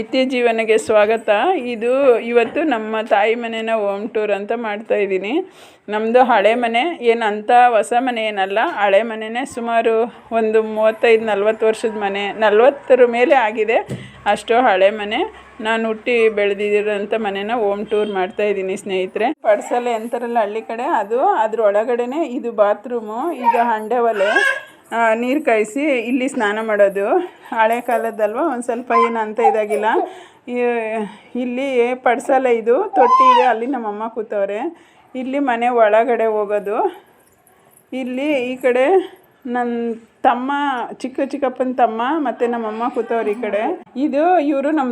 ನಿತ್ಯ ಜೀವನಕ್ಕೆ ಸ್ವಾಗತ. ಇವತ್ತು ನಮ್ಮ ತಾಯಿ ಮನೆನ ಹೋಮ್ ಟೂರ್ ಅಂತ ಮಾಡ್ತಾಯಿದ್ದೀನಿ. ನಮ್ಮದು ಹಳೆ ಮನೆ, ಏನಂತ ಹೊಸ ಮನೆ ಏನಲ್ಲ, ಹಳೆ ಮನೆಯೇ. ಸುಮಾರು ಒಂದು 35-40 ವರ್ಷದ ಮನೆ, 40ರ ಮೇಲೆ ಆಗಿದೆ. ಅಷ್ಟು ಹಳೆ ಮನೆ. ನಾನು ಹುಟ್ಟಿ ಬೆಳೆದಿರೋಂಥ ಮನೆನ ಹೋಮ್ ಟೂರ್ ಮಾಡ್ತಾಯಿದ್ದೀನಿ ಸ್ನೇಹಿತರೆ. ಪಡ್ಸಲೆ ಅಂತಾರಲ್ಲ ಹಳ್ಳಿ ಕಡೆ, ಅದ್ರ ಒಳಗಡೆನೇ ಇದು ಬಾತ್ರೂಮು. ಈಗ ಹಂಡೆ ಒಲೆ, ನೀರು ಕಾಯಿಸಿ ಇಲ್ಲಿ ಸ್ನಾನ ಮಾಡೋದು. ಹಳೆ ಕಾಲದಲ್ವ, ಒಂದು ಸ್ವಲ್ಪ ಏನಂತ ಇದಾಗಿಲ್ಲ. ಇಲ್ಲಿ ಪಡ್ಸಲೆ, ಇದು ತೊಟ್ಟಿ ಇದೆ, ಅಲ್ಲಿ ನಮ್ಮಮ್ಮ ಕೂತವ್ರೆ. ಇಲ್ಲಿ ಮನೆ ಒಳಗಡೆ ಹೋಗೋದು. ಇಲ್ಲಿ ಈ ಕಡೆ ನನ್ನ ತಮ್ಮ, ಚಿಕ್ಕಪ್ಪನ ತಮ್ಮ ಮತ್ತು ನಮ್ಮಮ್ಮ ಕೂತವ್ರು ಈ ಕಡೆ. ಇವರು ನಮ್ಮ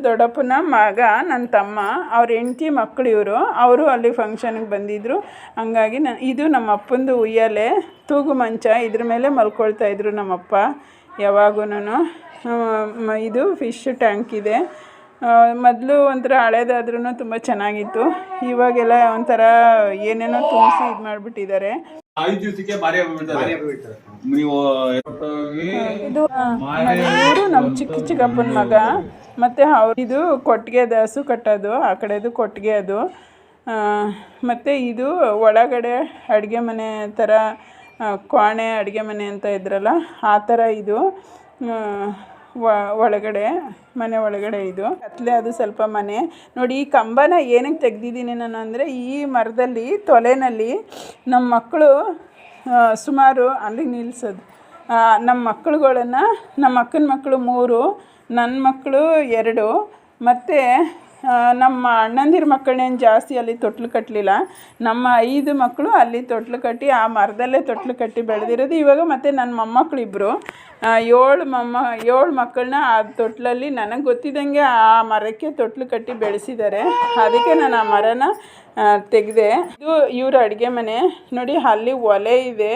ದೊಡ್ಡಪ್ಪನ ಮಗ, ನನ್ನ ತಮ್ಮ, ಅವ್ರ ಹೆಂಡತಿ ಮಕ್ಕಳು. ಅವರು ಅಲ್ಲಿ ಫಂಕ್ಷನ್ಗೆ ಬಂದಿದ್ದರು. ಹಂಗಾಗಿ ಇದು ನಮ್ಮ ಅಪ್ಪಂದು ಉಯ್ಯಾಲೆ, ತೂಗು ಮಂಚ. ಇದ್ರ ಮೇಲೆ ಮಲ್ಕೊಳ್ತಾಯಿದ್ರು ನಮ್ಮಪ್ಪ ಯಾವಾಗೂ. ಇದು ಫಿಶ್ ಟ್ಯಾಂಕ್ ಇದೆ. ಮೊದಲು ಒಂಥರ ಹಳೇದಾದ್ರೂ ತುಂಬ ಚೆನ್ನಾಗಿತ್ತು. ಇವಾಗೆಲ್ಲ ಒಂಥರ ಏನೇನೋ ತುಂಬಿಸಿ ಇದು ಮಾಡಿಬಿಟ್ಟಿದ್ದಾರೆ. ಇವರು ನಮ್ಮ ಚಿಕ್ಕಪ್ಪನ ಮಗ. ಮತ್ತು ಇದು ಕೊಟ್ಟಿಗೆ, ಅದು ಹಸು ಕಟ್ಟೋದು, ಆ ಕಡೆದು ಕೊಟ್ಟಿಗೆ ಅದು. ಮತ್ತು ಇದು ಒಳಗಡೆ ಅಡುಗೆ ಮನೆ ಥರ, ಕೋಣೆ ಅಡುಗೆ ಮನೆ ಅಂತ ಇದ್ರಲ್ಲ ಆ ಥರ. ಇದು ಒಳಗಡೆ, ಮನೆ ಒಳಗಡೆ ಇದು ಕತ್ಲೆ. ಅದು ಸ್ವಲ್ಪ ಮನೆ ನೋಡಿ. ಈ ಕಂಬನ ಏನಕ್ಕೆ ತೆಗ್ದಿದ್ದೀನಿ ನಾನು ಅಂದರೆ, ಈ ಮರದಲ್ಲಿ ತೊಲೆನಲ್ಲಿ ನಮ್ಮ ಮಕ್ಕಳು ಸುಮಾರು ಅಲ್ಲಿ ನಿಲ್ಲಿಸೋದು. ನಮ್ಮ ಮಕ್ಕಳುಗಳನ್ನು, ನಮ್ಮ ಅಕ್ಕನ ಮಕ್ಕಳು 3, ನನ್ನ ಮಕ್ಕಳು 2, ಮತ್ತು ನಮ್ಮ ಅಣ್ಣಂದಿರ ಮಕ್ಕಳನ್ನೇನು ಜಾಸ್ತಿ ಅಲ್ಲಿ ತೊಟ್ಲು ಕಟ್ಟಲಿಲ್ಲ. ನಮ್ಮ 5 ಮಕ್ಕಳು ಅಲ್ಲಿ ತೊಟ್ಲು ಕಟ್ಟಿ, ಆ ಮರದಲ್ಲೇ ತೊಟ್ಲು ಕಟ್ಟಿ ಬೆಳೆದಿರೋದು. ಇವಾಗ ಮತ್ತು ನನ್ನ ಮೊಮ್ಮಕ್ಕಳು 7 ಮಕ್ಕಳನ್ನ ಆ ತೊಟ್ಲಲ್ಲಿ, ನನಗೆ ಗೊತ್ತಿದ್ದಂಗೆ ಆ ಮರಕ್ಕೆ ತೊಟ್ಲು ಕಟ್ಟಿ ಬೆಳೆಸಿದ್ದಾರೆ. ಅದಕ್ಕೆ ನಾನು ಆ ಮರನ ತೆಗೆದೆ. ಇದು ಇವ್ರ ಅಡುಗೆ ಮನೆ ನೋಡಿ. ಅಲ್ಲಿ ಒಲೆ ಇದೆ.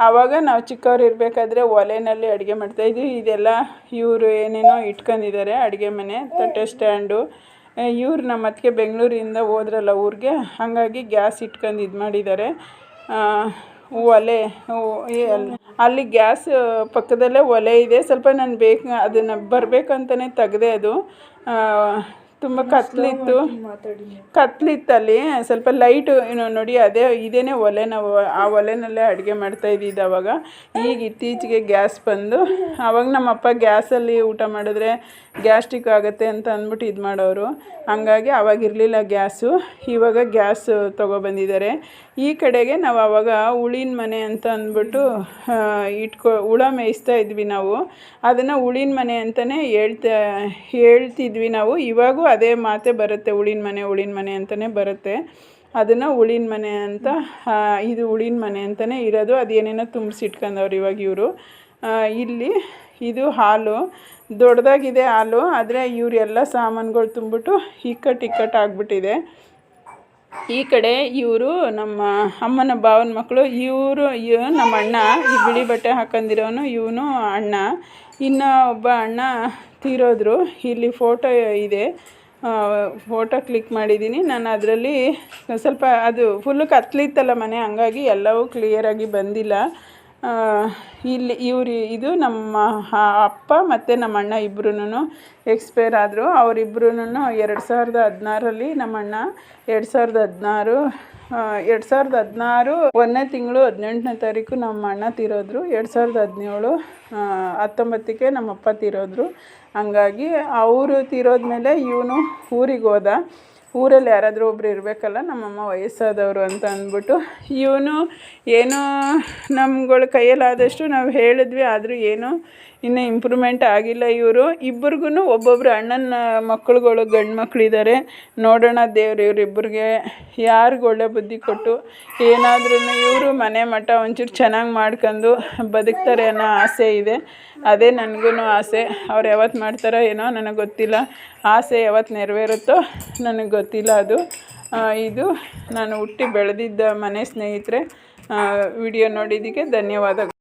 ಆವಾಗ ನಾವು ಚಿಕ್ಕವ್ರು ಇರಬೇಕಾದ್ರೆ ಒಲೆಯಲ್ಲಿ ಅಡುಗೆ ಮಾಡ್ತಾಯಿದ್ವಿ. ಇದೆಲ್ಲ ಇವರು ಏನೇನೋ ಇಟ್ಕೊಂಡಿದ್ದಾರೆ ಅಡುಗೆ ಮನೆ, ತಟ್ಟೆ ಸ್ಟ್ಯಾಂಡು. ಇವ್ರು ನಮ್ಮ ಅತ್ತಿಗೆ ಬೆಂಗಳೂರಿಂದ ಹೋದ್ರಲ್ಲ ಊರಿಗೆ, ಹಾಗಾಗಿ ಗ್ಯಾಸ್ ಇಟ್ಕೊಂಡು ಇದು ಮಾಡಿದ್ದಾರೆ. ಒಲೆ, ಅಲ್ಲಿ ಗ್ಯಾಸ್ ಪಕ್ಕದಲ್ಲೇ ಒಲೆ ಇದೆ. ಸ್ವಲ್ಪ ನಾನು ಅದನ್ನು ಬರಬೇಕಂತಲೇ ತೆಗೆದೆ. ಅದು ತುಂಬ ಕತ್ಲಿತ್ತಲ್ಲಿ. ಸ್ವಲ್ಪ ಲೈಟು ನೋಡಿ, ಇದೇನೇ ಒಲೆ. ನಾವು ಆ ಒಲೆನಲ್ಲೇ ಅಡುಗೆ ಮಾಡ್ತಾಯಿದ್ದಿದ್ದು ಅವಾಗ. ಈಗ ಇತ್ತೀಚೆಗೆ ಗ್ಯಾಸ್ ಬಂದು, ಆವಾಗ ನಮ್ಮಪ್ಪ ಗ್ಯಾಸಲ್ಲಿ ಊಟ ಮಾಡಿದ್ರೆ ಗ್ಯಾಸ್ಟ್ರಿಕ್ ಆಗುತ್ತೆ ಅಂತ ಅಂದ್ಬಿಟ್ಟು ಇದು ಮಾಡೋರು. ಹಂಗಾಗಿ ಆವಾಗ ಇರಲಿಲ್ಲ ಗ್ಯಾಸು. ಇವಾಗ ಗ್ಯಾಸ್ ತೊಗೊಬಂದಿದ್ದಾರೆ. ಈ ಕಡೆಗೆ ನಾವು ಆವಾಗ ಹುಳಿನ ಮನೆ ಅಂತ ಅಂದ್ಬಿಟ್ಟು ಹುಳ ಮೇಯಿಸ್ತಾ ಇದ್ವಿ ನಾವು. ಅದನ್ನು ಹುಳಿನ ಮನೆ ಅಂತಲೇ ಹೇಳ್ತಿದ್ವಿ ನಾವು. ಇವಾಗೂ ಅದೇ ಮಾತೇ ಬರುತ್ತೆ, ಹುಳಿನ ಮನೆ ಅಂತಲೇ ಬರುತ್ತೆ. ಅದನ್ನು ಹುಳಿನ ಮನೆ ಅಂತ, ಇದು ಹುಳಿನ ಮನೆ ಅಂತಲೇ ಇರೋದು. ಅದೇನೇನೋ ತುಂಬಿಸಿಟ್ಕೊಂಡವ್ರು ಇವಾಗ ಇವರು. ಇಲ್ಲಿ ಇದು ಹಾಲು, ದೊಡ್ಡದಾಗಿದೆ ಹಾಲು. ಆದರೆ ಇವರೆಲ್ಲ ಸಾಮಾನುಗಳು ತುಂಬಿಟ್ಟು ಇಕ್ಕಟ್ಟು ಆಗಿಬಿಟ್ಟಿದೆ. ಈ ಕಡೆ ಇವರು ನಮ್ಮ ಅಮ್ಮನ ಭಾವನ ಮಕ್ಕಳು. ಇವರು ನಮ್ಮ ಅಣ್ಣ, ಈ ಬಿಳಿ ಬಟ್ಟೆ ಹಾಕೊಂಡಿರೋನು ಇವನು ಅಣ್ಣ. ಇನ್ನು ಒಬ್ಬ ಅಣ್ಣ ತೀರೋದ್ರು. ಇಲ್ಲಿ ಫೋಟೋ ಇದೆ, ಫೋಟೋ ಕ್ಲಿಕ್ ಮಾಡಿದ್ದೀನಿ ನಾನು. ಅದರಲ್ಲಿ ಸ್ವಲ್ಪ ಅದು ಫುಲ್ಲು ಕತ್ಲಿತ್ತಲ್ಲ ಮನೆ, ಹಂಗಾಗಿ ಎಲ್ಲವೂ ಕ್ಲಿಯರಾಗಿ ಬಂದಿಲ್ಲ. ಇದು ನಮ್ಮ ಅಪ್ಪ ಮತ್ತು ನಮ್ಮ ಅಣ್ಣ ಇಬ್ಬರೂ ಎಕ್ಸ್ಪೈರ್ ಆದರು. ಅವರಿಬ್ಬರೂ 2016ರಲ್ಲಿ, ನಮ್ಮ ಅಣ್ಣ 2016 1ನೇ ತಿಂಗಳು 18ನೇ ತಾರೀಕು ನಮ್ಮ ಅಣ್ಣ ತೀರೋದ್ರು. 2017 19ಕ್ಕೆ ನಮ್ಮಪ್ಪ ತೀರೋದ್ರು. ಹಂಗಾಗಿ ಅವರು ತೀರೋದ್ಮೇಲೆ ಇವನು ಊರಿಗೆ ಹೋದ. ಊರಲ್ಲಿ ಯಾರಾದರೂ ಒಬ್ರು ಇರಬೇಕಲ್ಲ, ನಮ್ಮಮ್ಮ ವಯಸ್ಸಾದವರು ಅಂತ ಅಂದ್ಬಿಟ್ಟು ಇವನು ಏನೋ ನಮ್ಗಳ ಕೈಯಲ್ಲಾದಷ್ಟು ನಾವು ಹೇಳಿದ್ವಿ. ಆದರೂ ಏನೂ ಇನ್ನೂ ಇಂಪ್ರೂವ್ಮೆಂಟ್ ಆಗಿಲ್ಲ. ಇಬ್ಬರಿಗೂ ಒಬ್ಬೊಬ್ಬರು ಅಣ್ಣನ ಮಕ್ಕಳುಗಳು, ಗಂಡು ಮಕ್ಕಳಿದ್ದಾರೆ. ನೋಡೋಣ ದೇವ್ರು ಇವರಿಬ್ಬರಿಗೆ ಯಾರಿಗೂ ಒಳ್ಳೆ ಬುದ್ಧಿ ಕೊಟ್ಟು ಏನಾದ್ರೂ ಇವರು ಮನೆ ಮಠ ಒಂಚೂರು ಚೆನ್ನಾಗಿ ಮಾಡ್ಕೊಂಡು ಬದುಕ್ತಾರೆ ಅನ್ನೋ ಆಸೆ ಇದೆ. ಅದೇ ನನಗೂ ಆಸೆ. ಅವ್ರು ಯಾವತ್ತು ಮಾಡ್ತಾರೋ ಏನೋ ನನಗೆ ಗೊತ್ತಿಲ್ಲ. ಆಸೆ ಯಾವತ್ತು ನೆರವೇರುತ್ತೋ ನನಗೆ ಗೊತ್ತಿಲ್ಲ. ಇದು ನಾನು ಹುಟ್ಟಿ ಬೆಳೆದಿದ್ದ ಮನೆ ಸ್ನೇಹಿತರೆ. ವಿಡಿಯೋ ನೋಡಿದ್ದಕ್ಕೆ ಧನ್ಯವಾದಗಳು.